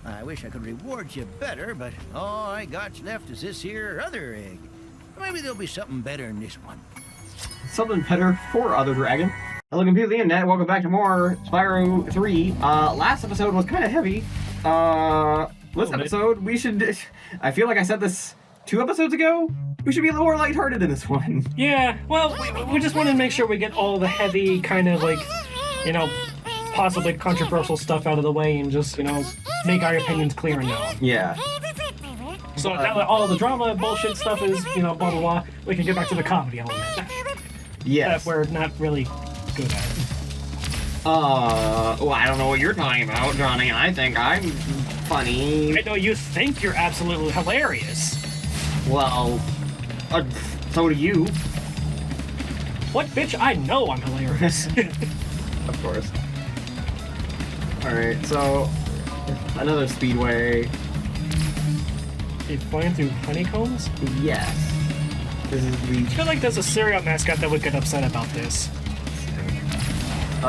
I wish I could reward you better, but all I got's left is this here other egg. Maybe there'll be something better in this one. Something better for Other Dragon. Hello, computer the internet. Welcome back to more Spyro 3. Last episode was kind of heavy. This episode, we should... I feel like I said this 2 episodes ago. We should be a little more lighthearted in this one. Yeah, well, we just want to make sure we get all the heavy, kind of like, you know, possibly controversial stuff out of the way and just, you know, make our opinions clear and known. Yeah. So now that all the drama bullshit stuff is, you know, blah, blah, blah, we can get back to the comedy element. Yes. That we're not really good at. Well, I don't know what you're talking about, Johnny. I think I'm funny. I know you think you're absolutely hilarious. Well, so do you. What, bitch? I know I'm hilarious. Of course. Alright, so... another speedway. You flying through honeycombs? Yes. This is the... I feel like there's a cereal mascot that would get upset about this.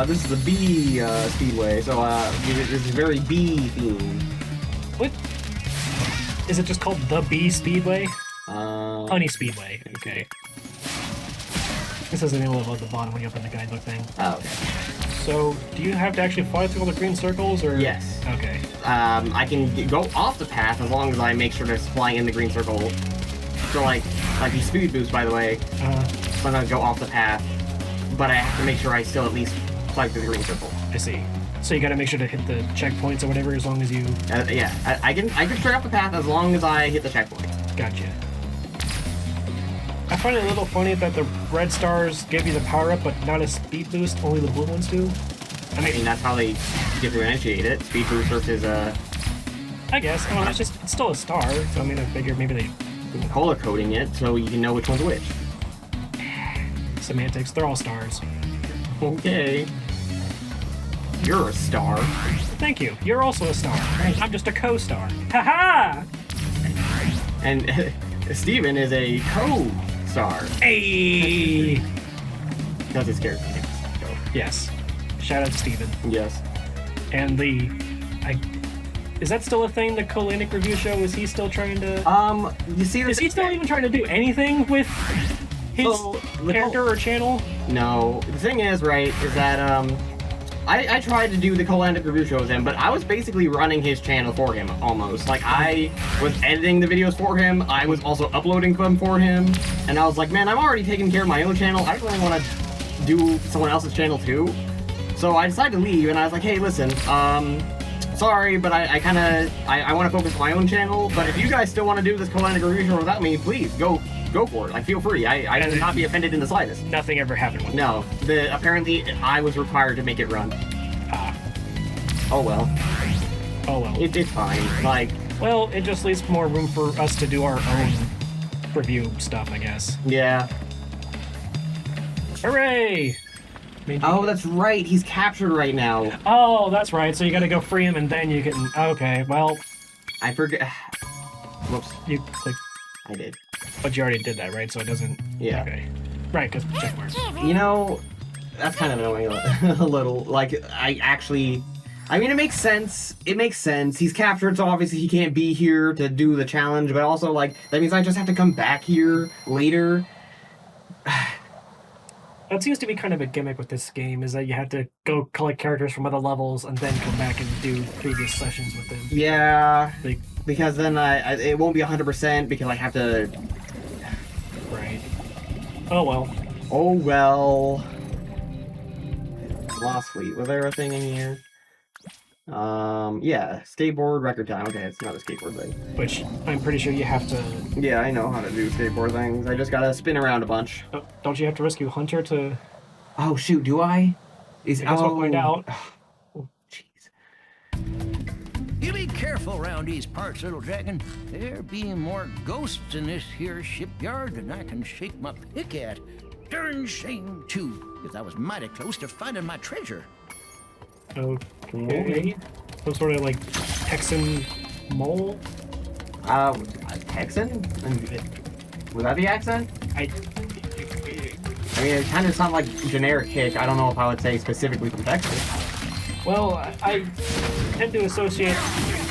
This is the bee, speedway, so, this is very bee themed. What? Is it just called the Bee Speedway? Honey Speedway, okay. This is the name of the bottom when you open the guidebook thing. Oh, okay. So, do you have to actually fly through all the green circles, or...? Yes. Okay. I can go off the path as long as I make sure to fly in the green circle. So, like the speed boost, by the way, sometimes go off the path, but I have to make sure I still at least fly through the green circle. I see. So you gotta make sure to hit the checkpoints or whatever as long as you... Yeah, I can stray off the path as long as I hit the checkpoint. Gotcha. I find it a little funny that the red stars give you the power-up, but not a speed boost, only the blue ones do. I mean, that's how they differentiate it. Speed boost versus, I guess. I mean, it's still a star, so I mean, I figured maybe they... color coding it so you can know which one's which. Semantics, they're all stars. Okay. You're a star. Thank you. You're also a star. I'm just a co-star. Ha-ha! And Steven is a co-star. Hey! That's his character name. So. Yes. Shout out to Steven. Yes. And is that still a thing, the Colanic Review Show? Is he still trying to... you see... Is he still even trying to do anything with his character or channel? No. The thing is, right, is that, I tried to do the Colanic Review Show with him, but I was basically running his channel for him, almost. Like, I was editing the videos for him, I was also uploading them for him, and I was like, man, I'm already taking care of my own channel, I don't really want to do someone else's channel too. So I decided to leave, and I was like, hey, listen, sorry, but I want to focus on my own channel, but if you guys still want to do this Colanic Review Show without me, please, go for it. Like, feel free. I would not be offended in the slightest. Nothing ever happened with it. No. Apparently, I was required to make it run. Ah. Oh well. Oh well. It's fine. Like... well, it just leaves more room for us to do our own review stuff, I guess. Yeah. Hooray! Oh, that's right. He's captured right now. Oh, that's right. So you gotta go free him and then you can... okay, well... I forget... Whoops. You click... I did. But you already did that, right? So it doesn't... yeah. Okay. Right, because check marks. You know, that's kind of annoying a little. Like, I mean, it makes sense. It makes sense. He's captured, so obviously he can't be here to do the challenge, but also, like, that means I just have to come back here later. That seems to be kind of a gimmick with this game, is that you have to go collect characters from other levels and then come back and do previous sessions with them. Yeah, like, because then it won't be 100% because I have to... right. Oh well. Oh well. Lost Fleet. Was there a thing in here? Yeah, skateboard record time. Okay, it's not a skateboard thing. Which I'm pretty sure you have to... yeah, I know how to do skateboard things. I just gotta spin around a bunch. Don't you have to rescue Hunter to... oh, shoot, do I? I guess we'll find out. Oh, jeez. You be careful around these parts, little dragon. There be more ghosts in this here shipyard than I can shake my pick at. Darn shame, too, because I was mighty close to finding my treasure. Okay. Some sort of, like, Texan mole? Texan? Was that the accent? I mean, it kind of sounds like generic hick. I don't know if I would say specifically from Texas. Well, I tend to associate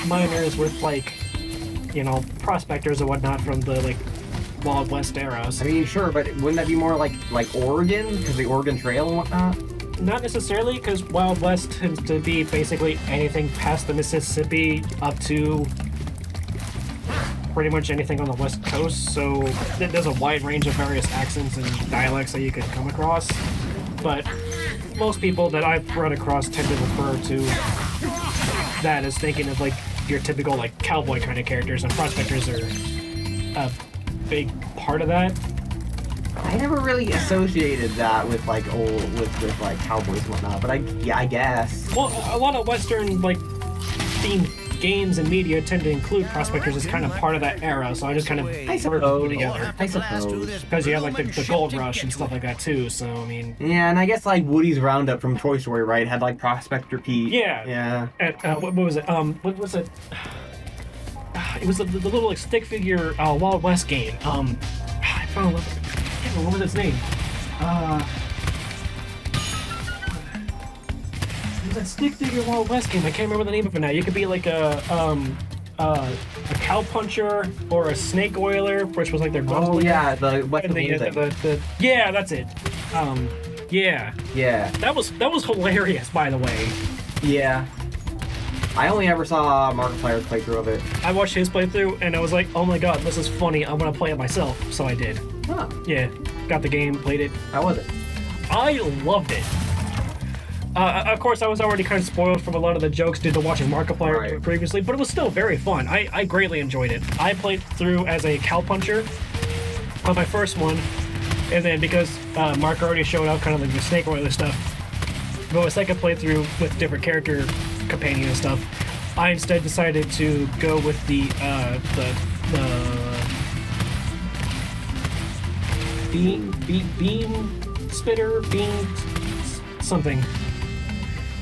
miners with like, you know, prospectors and whatnot from the like Wild West era. I mean, sure, but wouldn't that be more like Oregon, because the Oregon Trail and whatnot? Not necessarily, because Wild West tends to be basically anything past the Mississippi up to pretty much anything on the West Coast, so there's a wide range of various accents and dialects that you could come across, but most people that I've run across tend to refer to that as thinking of like your typical like cowboy kind of characters, and prospectors are a big part of that. I never really associated that with like with like cowboys and whatnot, but I guess. Well, a lot of Western like themed games and media tend to include prospectors as kind of part of that era, so I just kind of put them together. I suppose. Because you have like the gold rush and stuff like that too, so I mean. Yeah, and I guess like Woody's Roundup from Toy Story, right, had like Prospector Pete. Yeah. Yeah. And, what was it? What was it? It was the little like stick figure Wild West game. I found what was its name? It was that stick figure Wild West game. I can't remember the name of it now. You could be like a cow puncher or a snake oiler, which was like their Oh yeah, the what yeah, that's it. Yeah. Yeah. That was hilarious, by the way. Yeah. I only ever saw Markiplier's playthrough of it. I watched his playthrough and I was like, oh my god, this is funny. I'm gonna play it myself. So I did. Huh. Yeah. Got the game, played it. How was it? I loved it. Of course, I was already kind of spoiled from a lot of the jokes due to watching Markiplier previously, but it was still very fun. I greatly enjoyed it. I played through as a cowpuncher on my first one, and then because Mark already showed up kind of like the snake oiler stuff, but my second playthrough with different character companion and stuff, I instead decided to go with the beam spitter, beam something.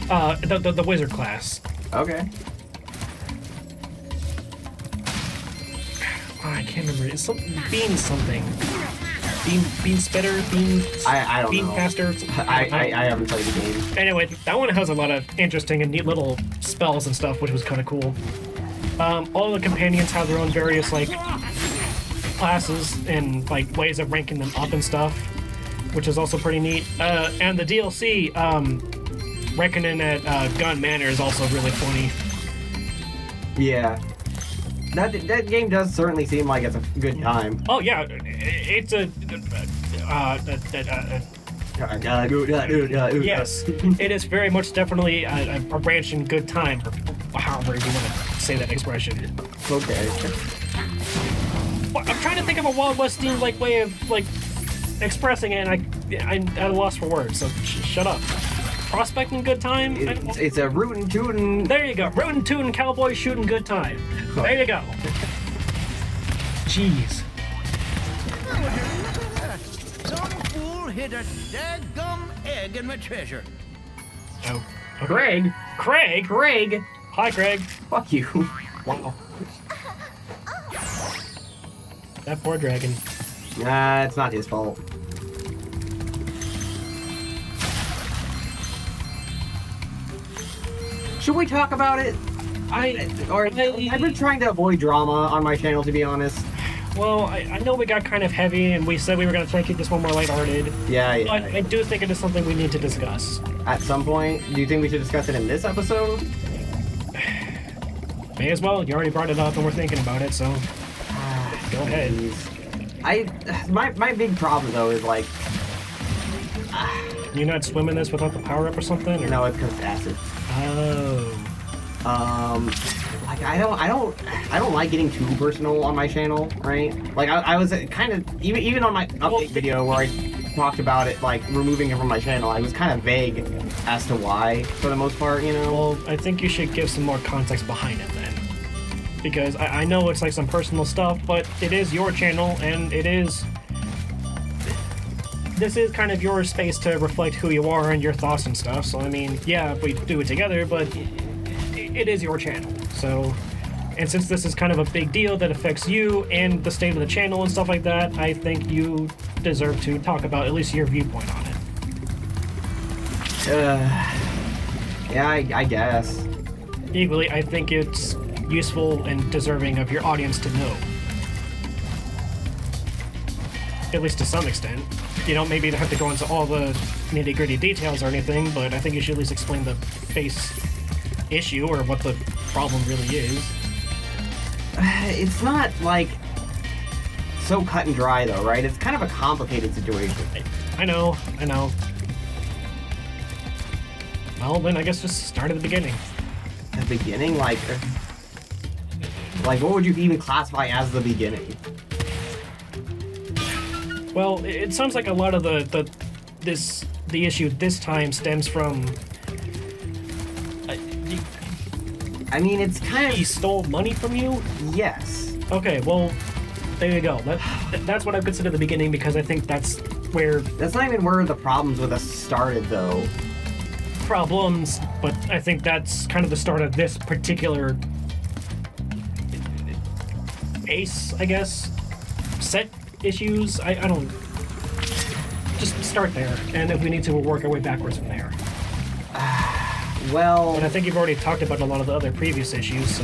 The wizard class. Okay. Oh, I can't remember. It's something beam something. Beam spitter, beam. I don't beam know. caster. I haven't played the game. Anyway, that one has a lot of interesting and neat little spells and stuff, which was kind of cool. All the companions have their own various like classes and like ways of ranking them up and stuff, which is also pretty neat. And the DLC, Reckoning at Gun Manor is also really funny. Yeah. That game does certainly seem like it's a good time. Oh yeah, it's a yes, it is very much definitely a branch and good time, or however you want to say that expression. Okay. Well, I'm trying to think of a Wild West themed like way of like expressing it, and I'm at a loss for words. So shut up. Prospecting good time. It's a rootin' tootin'. There you go, rootin' tootin' cowboy shooting good time. There you go. Jeez. Some fool hid a daggum egg in my treasure. Oh. Greg. Craig. Hi, Craig. Fuck you. Wow. That poor dragon. Nah, it's not his fault. Should we talk about it? I've been trying to avoid drama on my channel, to be honest. Well, I know we got kind of heavy, and we said we were going to try to keep this one more lighthearted. Yeah. But I do think it is something we need to discuss. At some point, do you think we should discuss it in this episode? May as well. You already brought it up, and we're thinking about it, so go ahead. My big problem though is like, You're not swimming this without the power up or something? Or? no, it's because it's acid. Oh. Like I don't like getting too personal on my channel, right? Like I was kind of even on my update video where I talked about it, like removing it from my channel, I was kind of vague as to why, for the most part, you know. Well, I think you should give some more context behind it then, because I know it's like some personal stuff, but it is your channel, and this is kind of your space to reflect who you are and your thoughts and stuff. So I mean, yeah, we do it together, but it is your channel. So, and since this is kind of a big deal that affects you and the state of the channel and stuff like that, I think you deserve to talk about at least your viewpoint on it. Yeah, I guess. Equally, I think it's useful and deserving of your audience to know. At least to some extent. You don't maybe have to go into all the nitty-gritty details or anything, but I think you should at least explain the base issue or what the problem really is. It's not, like, so cut and dry, though, right? It's kind of a complicated situation. I know. Well, then I guess just start at the beginning. The beginning? Like, what would you even classify as the beginning? Well, it sounds like a lot of the issue this time stems from. I mean, it's kind of... He stole money from you? Yes. Okay, well, there you go. That's what I consider the beginning, because I think that's where... That's not even where the problems with us started, though. Problems, but I think that's kind of the start of this particular pace, I guess. Set issues. I don't... Just start there, and if we need to, we'll work our way backwards from there. Well... But I think you've already talked about a lot of the other previous issues, so...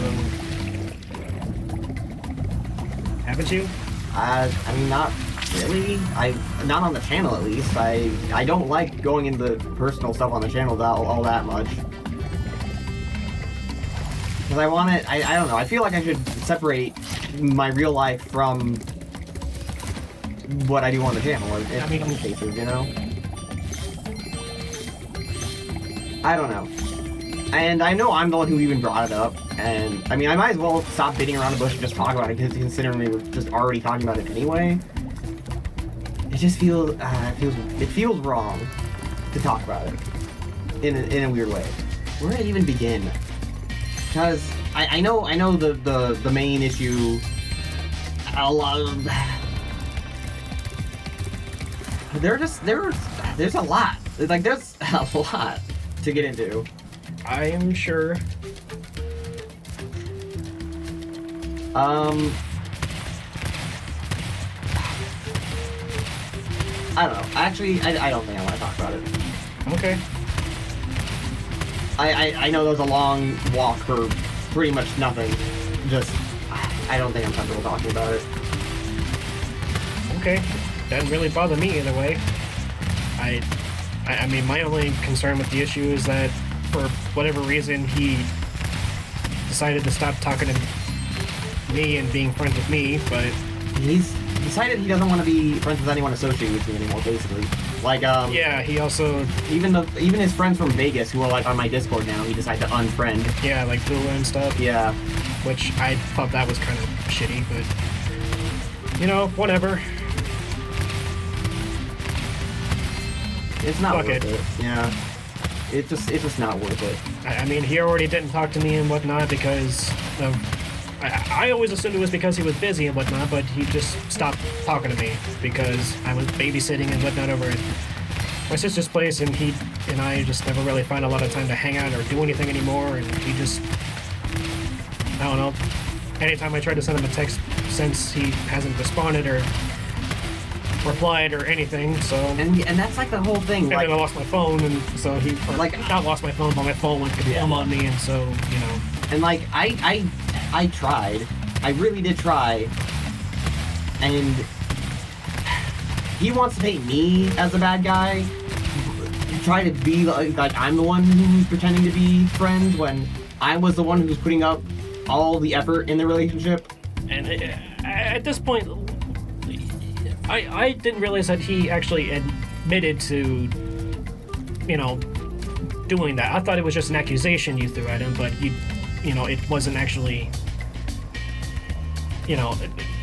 Haven't you? I mean, not really. Not on the channel, at least. I don't like going into personal stuff on the channel all that much. Because I want it... I don't know. I feel like I should separate my real life from what I do on the channel, in some cases, you know? I don't know. And I know I'm the one who even brought it up, and I mean, I might as well stop beating around the bush and just talk about it, because considering we were just already talking about it anyway, it just feels, it feels wrong to talk about it in a weird way. Where do I even begin? Because I know the main issue. A lot of there's a lot. Like, there's a lot to get into. I am sure. I don't know. Actually, I don't think I want to talk about it. Okay. I know there's a long walk for pretty much nothing. Just, I don't think I'm comfortable talking about it. Okay. Doesn't really bother me either way. I mean, my only concern with the issue is that for whatever reason he decided to stop talking to me and being friends with me, but he's decided he doesn't want to be friends with anyone associated with me anymore, basically. Like, yeah, he also... Even his friends from Vegas who are, like, on my Discord now, he decided to unfriend. Yeah, like Bula and stuff. Yeah. Which I thought that was kind of shitty, but... You know, whatever. It's not Fuck worth it. it. Yeah. It's just not worth it. I mean, he already didn't talk to me and whatnot because of... I always assumed it was because he was busy and whatnot, but he just stopped talking to me because I was babysitting and whatnot over at my sister's place, and he and I just never really find a lot of time to hang out or do anything anymore, and he just... I don't know. Anytime I tried to send him a text since, he hasn't responded or replied or anything, so... And that's like the whole thing. And like, then I lost my phone, and so he... Or, like, not lost my phone, but my phone went kaboom on me, and so, you know... And, like, I tried. I really did try. And he wants to paint me as a bad guy. Try to be like I'm the one who's pretending to be friends when I was the one who's putting up all the effort in the relationship. And at this point, I didn't realize that he actually admitted to, you know, doing that. I thought it was just an accusation you threw at him, but you know, it wasn't actually, you know,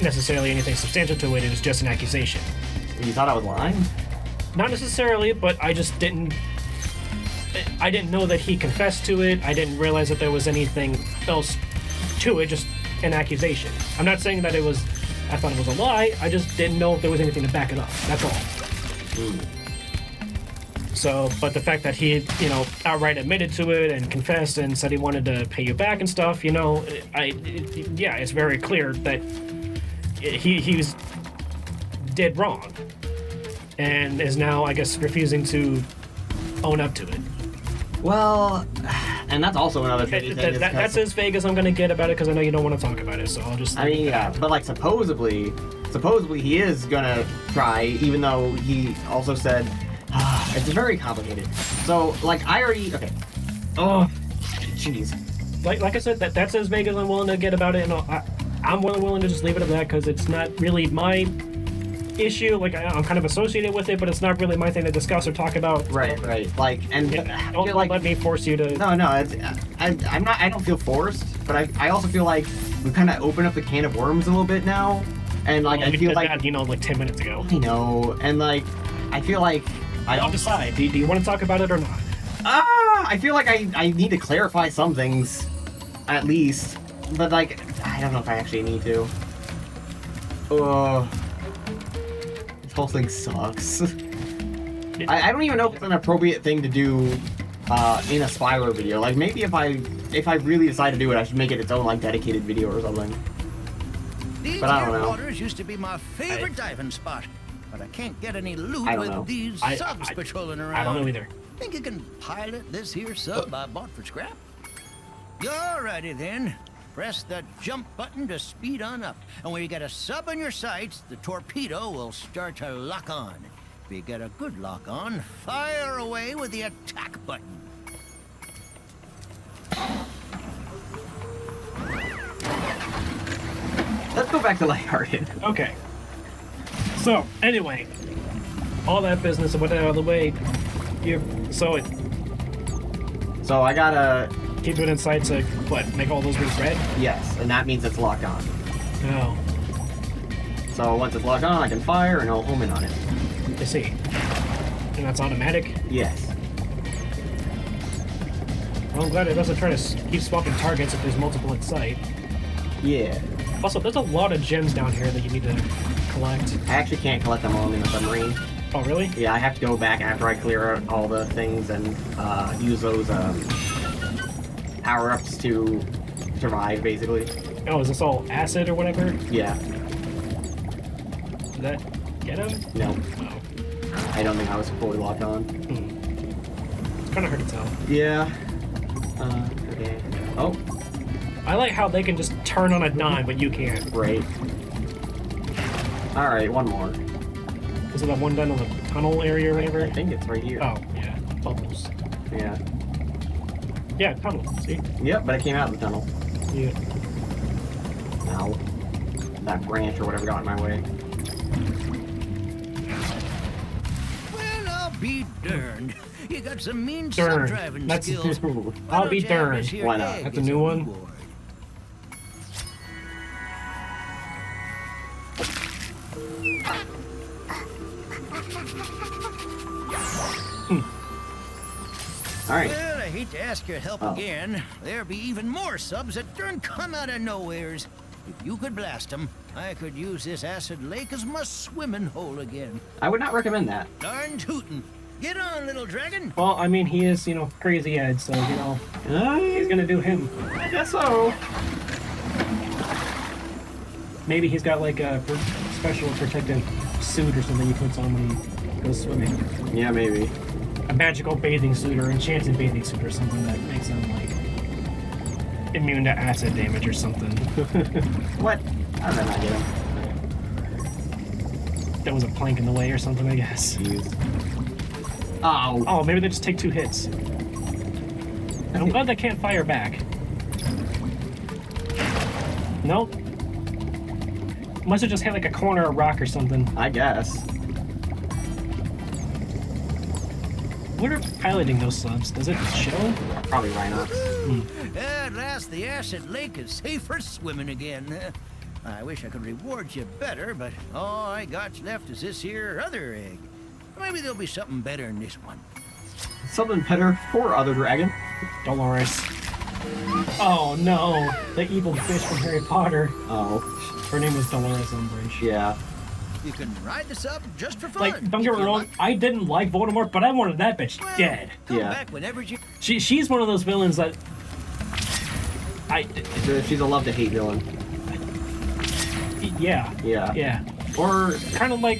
necessarily anything substantial to it. It was just an accusation. You thought I was lying? Not necessarily, but I just didn't... I didn't know that he confessed to it. I didn't realize that there was anything else to it, just an accusation. I'm not saying that it was... I thought it was a lie. I just didn't know if there was anything to back it up. That's all. So, but the fact that he, you know, outright admitted to it and confessed and said he wanted to pay you back and stuff, you know, yeah, it's very clear that he was did wrong and is now, I guess, refusing to own up to it. Well, and and that's also another thing. That's as vague as I'm gonna get about it because I know you don't want to talk about it. So I'll just. I mean, yeah, but like supposedly he is gonna try, even though he also said it's very complicated. So like I already Oh, jeez. Like I said, that's as vague as I'm willing to get about it, and I'm willing to just leave it at that because it's not really my issue. Like I'm kind of associated with it, but it's not really my thing to discuss or talk about. Right. Like, and don't like, let me force you to. No. I'm not. I don't feel forced, but I also feel like we kind of opened up the can of worms a little bit now, and like I feel like like 10 minutes ago. I know, and like I feel like I'll decide. Do you want to talk about it or not? I feel like I need to clarify some things, at least, but like I don't know if I actually need to. This whole thing sucks. I don't even know if it's an appropriate thing to do in a Spyro video. Like maybe if I really decide to do it, I should make it its own like dedicated video or something. These But I don't know. waters used to be my favorite diving spot, but I can't get any loot I don't with know. these subs patrolling around. I don't know either. Think you can pilot this here sub I bought for scrap? Alrighty then. Press the jump button to speed on up. And when you get a sub in your sights, the torpedo will start to lock on. If you get a good lock on, fire away with the attack button. Let's go back to lighthearted. Okay. So anyway, all that business and went out of the way. So I gotta Keep it in sight to what? Make all those rings red? yes, and that means it's locked on. No. So once it's locked on, I can fire and I'll home in on it. I see. And that's automatic? Yes. Well, I'm glad it doesn't try to keep swapping targets if there's multiple in sight. Yeah. Also, there's a lot of gems down here that you need to collect. I actually can't collect them all in the submarine. Oh, really? Yeah, I have to go back after I clear out all the things and use those power-ups to survive, basically. Oh, is this all acid or whatever? Yeah. Did that get him? No. Oh. I don't think I was fully locked on. It's kind of hard to tell. Yeah. Okay. Oh, I like how they can just turn on a dime, but you can't. great. Alright, one more. Is it that one done in the tunnel area or whatever? I think it's right here. Oh, yeah. Bubbles. Yeah. Yeah, tunnel. See? Yep, but I came out of the tunnel. Yeah. Ow. That branch or whatever got in my way. Well, I'll be darned. You got some mean Darn. sub-driving That's skills. I'll be darned. Why not? That's a new one? Alright. Well, I hate to ask your help again. There'll be even more subs that don't come out of nowheres. If you could blast them, I could use this acid lake as my swimming hole again. I would not recommend that. Darn tootin'. Get on, little dragon. Well, I mean, he is, crazy Ed, so, he's gonna do him. I guess so. Maybe he's got, like, a special protective suit or something he puts on when he goes swimming. Yeah, maybe. A magical bathing suit or enchanted bathing suit or something that makes him, like, immune to acid damage or something. What? How did I not get him? That was a plank in the way or something, I guess. Jeez. Oh. Oh, maybe they just take 2 hits. I'm glad they can't fire back. Nope. Must have just hit like a corner of rock or something. I guess. What are piloting those subs? Does it show? Probably Rhinox. At last, the acid lake is safe for swimming again. I wish I could reward you better, but all I got left is this here other egg. Maybe there'll be something better in this one. Something better for other dragon. Dolores. Oh no, the evil fish from Harry Potter. Oh. Her name was Dolores Umbridge. Yeah. You can ride this up just for fun. Like, don't get me wrong, I didn't like Voldemort, but I wanted that bitch dead. Come Yeah. back whenever you... She's one of those villains that She's a love-to-hate villain. Yeah. Yeah. Yeah. Or Kind of like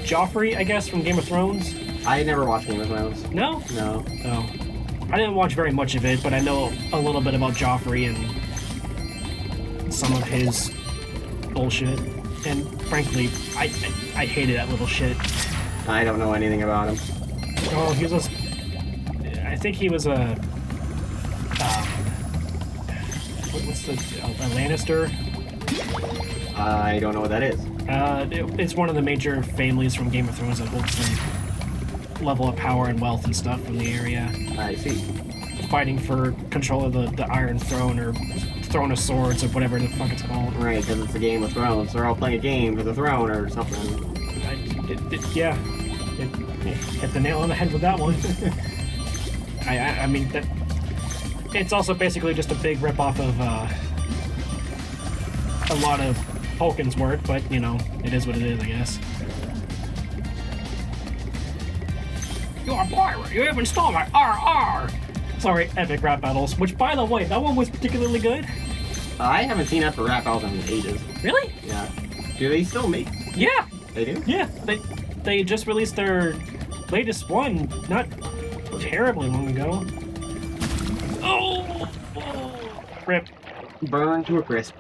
Joffrey, I guess, from Game of Thrones. I never watched Game of Thrones. No? No. No. I didn't watch very much of it, but I know a little bit about Joffrey and some of his bullshit. And frankly, I hated that little shit. I don't know anything about him. Oh, he was I think he was a... what's the... a Lannister? I don't know what that is. It's one of the major families from Game of Thrones that holds some level of power and wealth and stuff from the area. I see. Fighting for control of the Iron Throne or Throne of Swords or whatever the fuck it's called. Right, because it's a Game of Thrones. They're all playing a game for the throne or something. Yeah. It hit the nail on the head with that one. I mean, that it's also basically just a big ripoff of a lot of Tolkien's work, but, you know, it is what it is, I guess. You're a pirate! You even stole my RR! Sorry, epic rap battles, which, by the way, that one was particularly good. I haven't seen that for rap battles in ages. Really? Yeah. Do they still make? Yeah! They do? Yeah, they just released their latest one not terribly long ago. Oh! Rip. Burned to a crisp.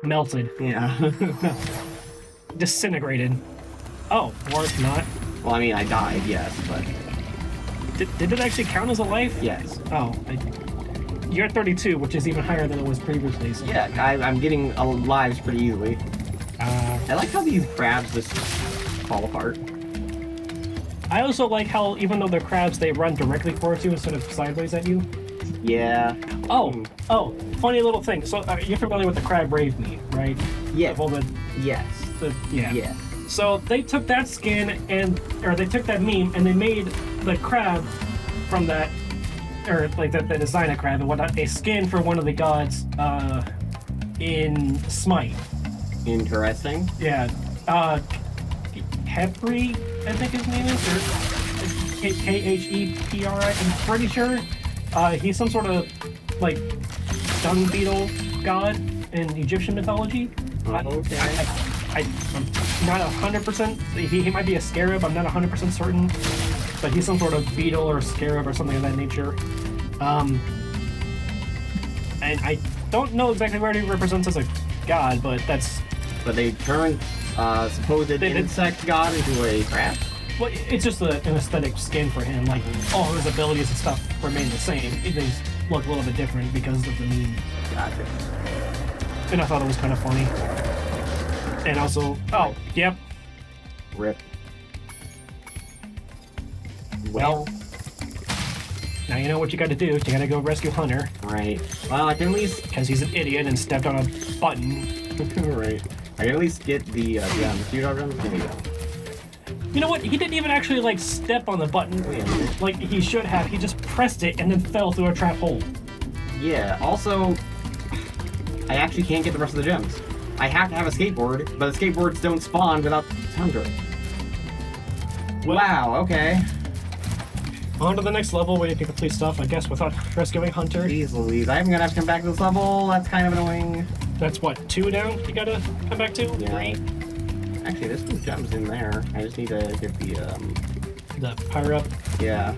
Melted. Yeah. Disintegrated. Oh, or not. Well, I mean, I died, yes, but... Did it actually count as a life? Yes. Oh, you're at 32, which is even higher than it was previously. So. Yeah, I'm getting lives pretty easily. I like how these crabs just fall apart. I also like how, even though they're crabs, they run directly towards you instead of sideways at you. Yeah. Oh, funny little thing. So, you're familiar with the crab rave meme, right? Yeah. Of all the, Yes. yeah. Yeah. So they took that skin or they took that meme and they made the crab from that, or like the design of crab and whatnot, a skin for one of the gods in Smite. Interesting. Yeah. Khepri, I think his name is, or Khepri, I'm pretty sure. He's some sort of, like, dung beetle god in Egyptian mythology. Okay. I'm not 100%, he might be a scarab, I'm not 100% certain, but he's some sort of beetle or scarab or something of that nature. And I don't know exactly where he represents as a god, but that's... But they turned supposed insect god into a crab? Well, it's just an aesthetic skin for him, like, all his abilities and stuff remain the same, they just look a little bit different because of the meme. Gotcha. And I thought it was kind of funny. And also, oh, yep. Rip. Well. Now you know what you gotta do. You gotta go rescue Hunter. Right. Well, I can at least... Because he's an idiot and stepped on a button. Right. I can at least get the gems. Do you know gems? Give me them. You know what? He didn't even actually, like, step on the button. Like he should have. He just pressed it and then fell through a trap hole. Yeah, also... I actually can't get the rest of the gems. I have to have a skateboard, but the skateboards don't spawn without Hunter. Well, wow, okay. On to the next level where you can complete stuff, I guess, without rescuing Hunter. Jeez Louise, I'm gonna have to come back to this level. That's kind of annoying. That's what, 2 down you gotta come back to? Yeah. 3? Actually, there's some gems in there. I just need to get the, The power up. Yeah.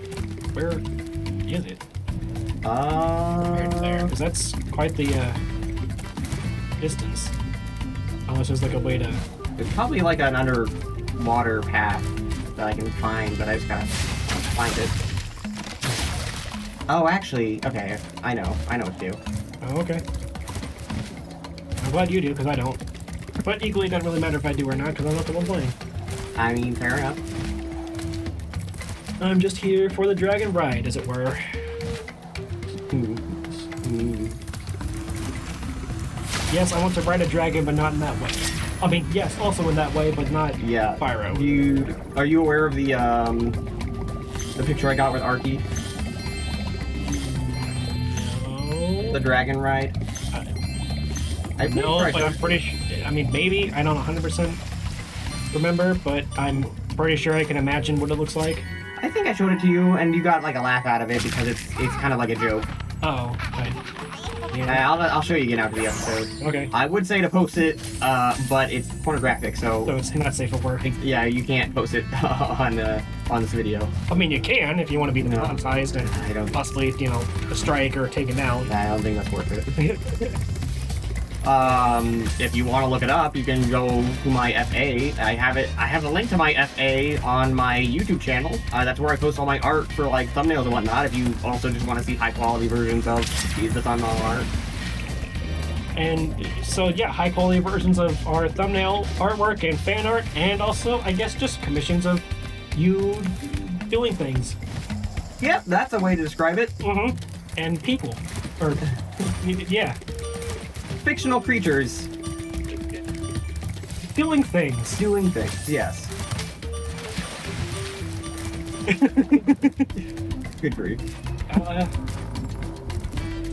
Where is it? Right there. Because that's quite the, distance. Unless there's like a way to... There's probably like an underwater path that I can find, but I just gotta find it. Oh, actually, okay, I know what to do. Oh, okay. I'm glad you do, because I don't. But equally, it doesn't really matter if I do or not, because I'm not the one playing. I mean, fair enough. I'm just here for the dragon ride, as it were. Yes, I want to ride a dragon, but not in that way. I mean, yes, also in that way, but not Spyro. Are you aware of the picture I got with Arky? No. The dragon ride? No, but I'm pretty sure... I mean, maybe. I don't 100% remember, but I'm pretty sure I can imagine what it looks like. I think I showed it to you, and you got like a laugh out of it because it's kind of like a joke. Oh, right. Yeah. I'll show you again after the episode. Okay. I would say to post it, but it's pornographic, So so it's not safe for work. yeah, you can't post it on this video. I mean, you can if you want to be demonetized I and don't. possibly, a strike or taken down. I don't think that's worth it. If you want to look it up, you can go to my FA. I have a link to my FA on my YouTube channel. That's where I post all my art for like thumbnails and whatnot. If you also just want to see high quality versions of the thumbnail art. And so, yeah, high quality versions of our thumbnail artwork and fan art, and also, I guess, just commissions of you doing things. Yep, that's a way to describe it. Mm-hmm. And people. Or, yeah. Fictional creatures Doing things. doing things. Yes. Good grief.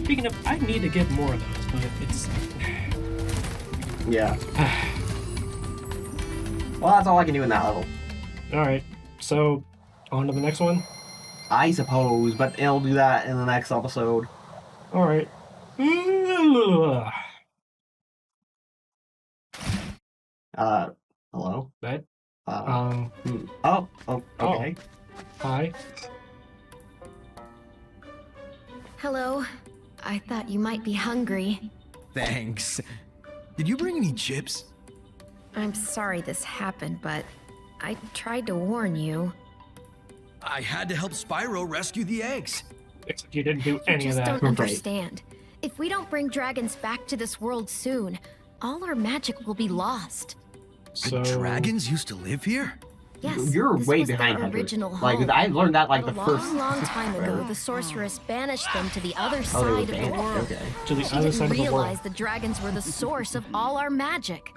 Speaking of, I need to get more of those, but it's... Yeah. Well, that's all I can do in that level. Alright, so, on to the next one? I suppose, but it'll do that in the next episode. Alright. Hello? That? Oh, okay. Hi. Hello. I thought you might be hungry. Thanks. Did you bring any chips? I'm sorry this happened, but I tried to warn you. I had to help Spyro rescue the eggs. Except you didn't do any You of just that. don't understand. If we don't bring dragons back to this world soon, all our magic will be lost. So... The dragons used to live here? Yes, You're this way was behind their Hunter. original Like, home. I learned that like But the a first. long time ago, the sorceress banished them to the other Oh, they side were of the banished. world. Okay. To the She other didn't side of the world. realize the dragons were the source of all our magic.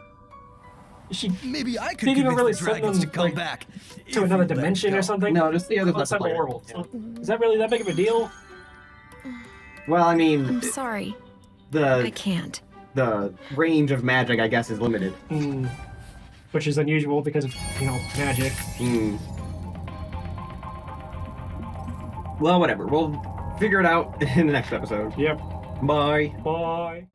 She Maybe I could Didn't even convince really the send dragons to them, come like, back. if to another you'd let dimension go. or something? No, just the other Outside the player. world. Yeah. So, is that really that big of a deal? Well, I I'm mean, sorry. I the can't. range of magic, I guess, is limited. Which is unusual because of, magic. Well, whatever. We'll figure it out in the next episode. Yep. Bye. Bye.